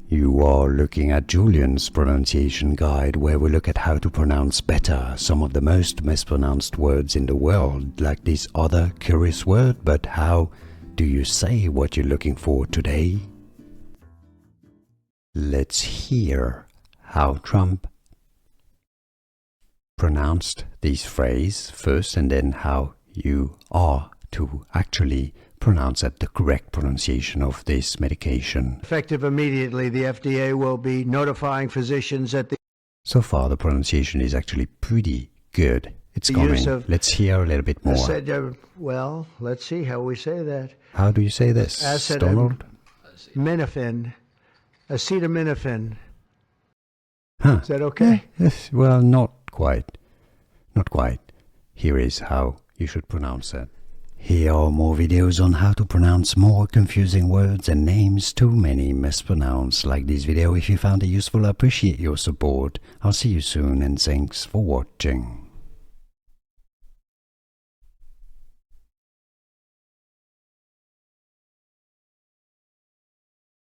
You are looking at Julian's pronunciation guide, where we look at how to pronounce better some of the most mispronounced words in the world, like this other curious word. But how do you say what you're looking for today? Let's hear how Trump pronounced this phrase first, and then how you are to actually pronounce it, the correct pronunciation of this medication. Effective immediately, the FDA will be notifying physicians at the So far, the pronunciation is actually pretty good. It's coming. Let's hear a little bit more. Well, let's see how we say that. How do you say this, Donald? Acetaminophen. Huh. Is that okay? Yes, well, not quite. Not quite. Here is how you should pronounce it. Here are more videos on how to pronounce more confusing words and names too many mispronounced. Like this video if you found it useful. I appreciate your support. I'll see you soon, and thanks for watching.